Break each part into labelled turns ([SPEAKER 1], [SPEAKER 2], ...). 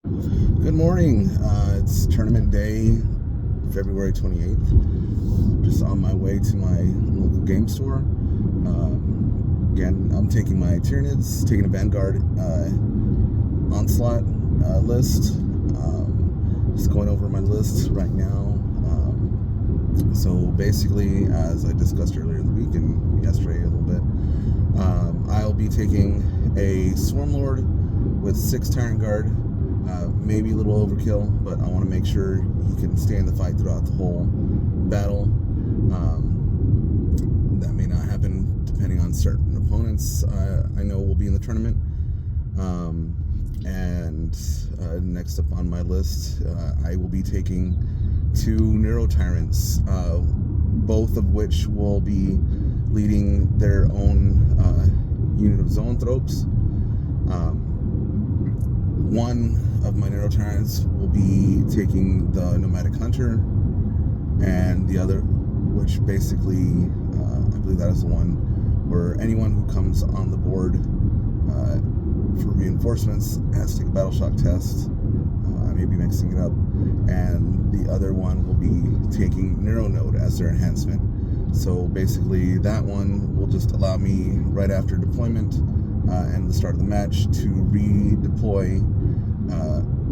[SPEAKER 1] Good morning. It's tournament day, February 28th. Just on my way to my local game store. Again, I'm taking my Tyranids, taking a Vanguard Onslaught list. Just going over my list right now. So basically, as I discussed earlier in the week and yesterday a little bit, I'll be taking a Swarmlord with 6 Tyrant Guard. Maybe a little overkill, but I want to make sure he can stay in the fight throughout the whole battle. That may not happen depending on certain opponents I know will be in the tournament. And next up on my list, I will be taking 2 Neuro Tyrants, both of which will be leading their own unit of Zoanthropes. One of my Neuro Tyrants will be taking the Nomadic Hunter, and the other, which basically, I believe that is the one where anyone who comes on the board for reinforcements has to take a battle shock test. I may be mixing it up. And the other one will be taking Neuro Node as their enhancement. So basically, that one will just allow me right after deployment and the start of the match to redeploy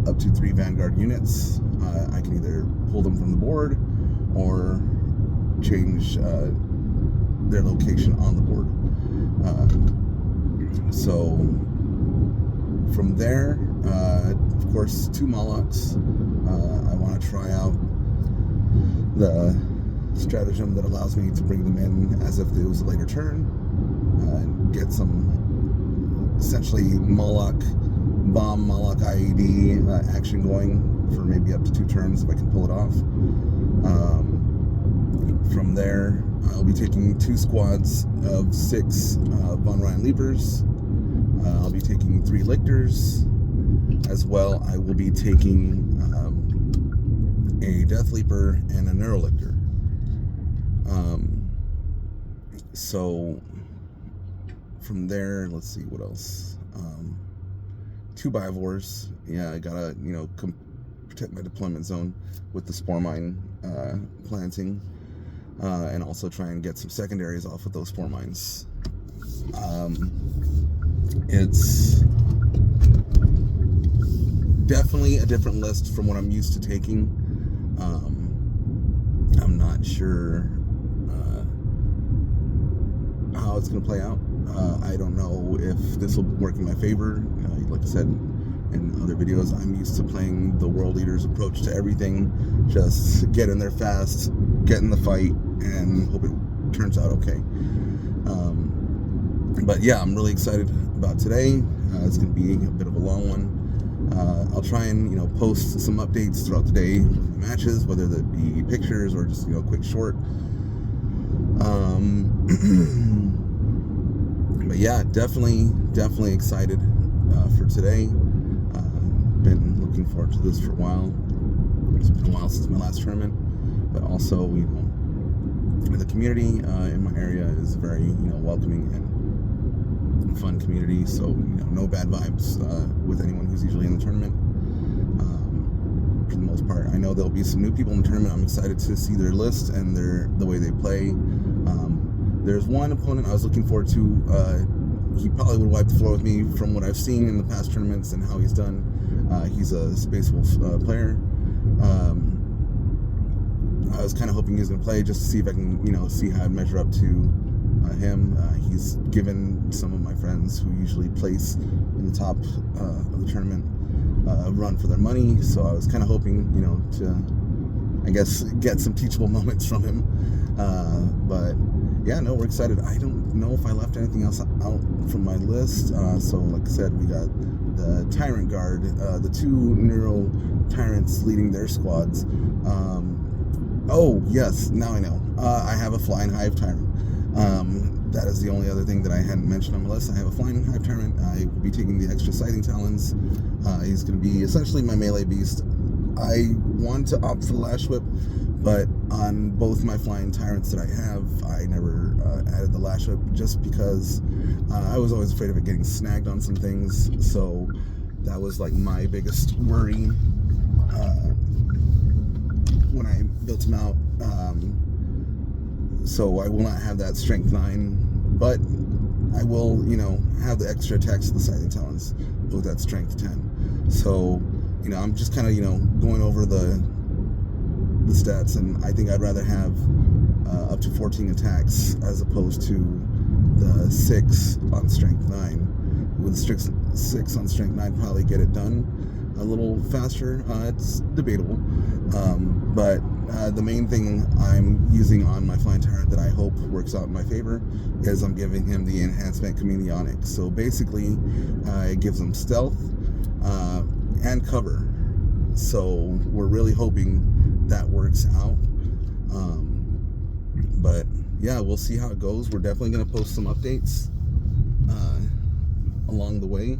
[SPEAKER 1] up to 3 Vanguard units. I can either pull them from the board or change their location on the board. So from there, of course, 2 Molochs. I want to try out the stratagem that allows me to bring them in as if it was a later turn and get some essentially Moloch bomb, Moloch IED action going for maybe up to 2 turns if I can pull it off. From there, I'll be taking 2 squads of 6 Von Ryan Leapers. I'll be taking 3 Lictors as well. I will be taking a Death Leaper and a Neurolictor. So from there, let's see what else. 2 Bivores. Yeah, I gotta protect my deployment zone with the Spore Mine planting, and also try and get some secondaries off of those Spore Mines. It's definitely a different list from what I'm used to taking. I'm not sure how it's going to play out. I don't know if this will work in my favor. Like I said in other videos, I'm used to playing the World Leader's approach to everything. Just get in there fast, get in the fight, and hope it turns out okay. But yeah, I'm really excited about today. It's going to be a bit of a long one. I'll try and post some updates throughout the day with the matches, whether that be pictures or just a quick short. But yeah, definitely excited for today. Been looking forward to this for a while. It's been a while since my last tournament, but also the community in my area is very welcoming and fun community, so no bad vibes with anyone who's usually in the tournament. For the most part, I know there'll be some new people in the tournament. I'm excited to see their list and the way they play. There's one opponent I was looking forward to. He probably would wipe the floor with me from what I've seen in the past tournaments and how he's done. He's a Space Wolf player. I was kind of hoping he was going to play just to see if I can see how I'd measure up to him. He's given some of my friends who usually place in the top of the tournament a run for their money, so I was kind of hoping to get some teachable moments from him. But yeah, no, we're excited. I don't know if I left anything else out from my list. So like I said, we got the Tyrant Guard, the 2 Neuro Tyrants leading their squads. Oh yes, now I know. I have a Flying Hive Tyrant. That is the only other thing that I hadn't mentioned on my list. I have a Flying Hive Tyrant. I will be taking the extra Scything Talons. He's going to be essentially my melee beast. I want to opt for the Lash Whip, but on both my Flying Tyrants that I have, I never added the Lash Whip just because I was always afraid of it getting snagged on some things. So That was like my biggest worry when I built him out. So I will not have that strength 9, but I will, have the extra attacks to the Scything Talons with that strength 10. So, I'm just kind of, going over the stats, and I think I'd rather have up to 14 attacks as opposed to the 6 on strength 9. With strict 6 on strength 9, probably get it done a little faster. It's debatable, but the main thing I'm using on my Flying Tyrant that I hope works out in my favor is I'm giving him the enhancement Chameleonic. So basically, it gives him stealth and cover. So we're really hoping that works out. But yeah, we'll see how it goes. We're definitely going to post some updates along the way.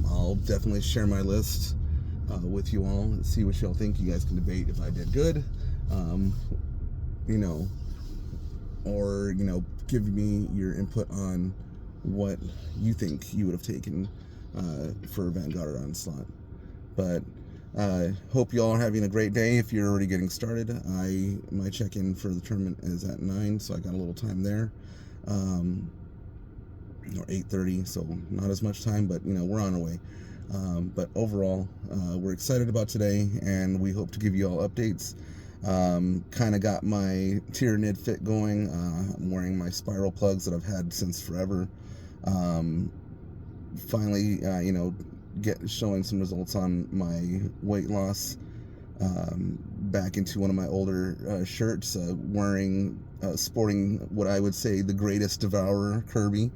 [SPEAKER 1] I'll definitely share my list with you all, see what y'all think. You guys can debate if I did good, or give me your input on what you think you would have taken for Vanguard or Onslaught. But hope y'all are having a great day. If you're already getting started, my check-in for the tournament is at 9, so I got a little time there, or 8:30, so not as much time, but we're on our way. But overall, we're excited about today, and we hope to give you all updates. Kind of got my Tyranid fit going. I'm wearing my spiral plugs that I've had since forever. Finally, showing some results on my weight loss. Back into one of my older shirts, sporting what I would say the greatest Devourer Kirby.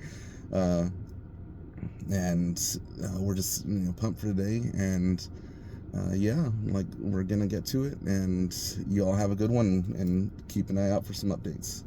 [SPEAKER 1] And we're just pumped for today, and we're gonna get to it, and you all have a good one, and keep an eye out for some updates.